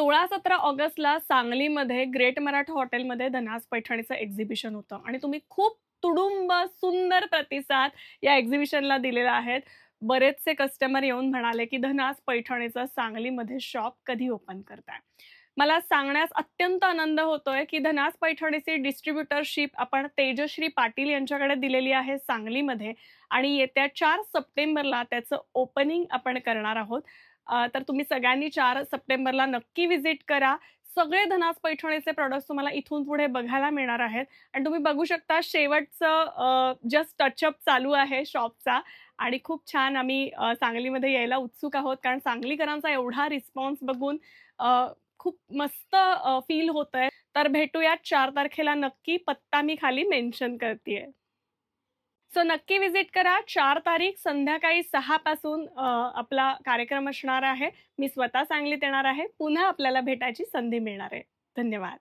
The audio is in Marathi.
16-17 ऑगस्टला सांगलीमध्ये ग्रेट मराठा हॉटेलमध्ये धनास पैठणीचं एक्झिबिशन होतं आणि तुम्ही खूप तुडुंब सुंदर प्रतिसाद या एक्झिबिशनला दिलेला आहे. बरेचसे कस्टमर येऊन म्हणाले, की धनास पैठणीचं सांगलीमध्ये शॉप कधी ओपन करताय? मला सांगण्यास अत्यंत आनंद होतोय, की धनास पैठणीची डिस्ट्रिब्युटरशिप आपण तेजश्री पाटील यांच्याकडे दिलेली आहे सांगलीमध्ये आणि येत्या 4 सप्टेंबरला त्याचं ओपनिंग आपण करणार आहोत. तर तुम्ही सगळ्यांनी 4 सप्टेंबरला नक्की व्हिजिट करा. सगळे धनास पैठणीचे प्रॉडक्ट्स तुम्हाला इथून पुढे बघायला मिळणार आहेत आणि तुम्ही बघू शकता शेवटचं जस्ट टचअप चालू आहे शॉपचा आणि खूप छान आम्ही सांगलीमध्ये यायला उत्सुक आहोत. कारण सांगलीकरांचा एवढा रिस्पॉन्स बघून खूप मस्त फील होतंय. तर भेटूयात 4 तारखेला नक्की. पत्ता मी खाली मेन्शन करतीये. सो नक्की व्हिजिट करा. 4 तारीख संध्याकाळी 6 पासून आपला कार्यक्रम असणार आहे. मी स्वतः सांगलीत येणार आहे. पुन्हा आपल्याला भेटायची संधी मिळणार आहे. धन्यवाद.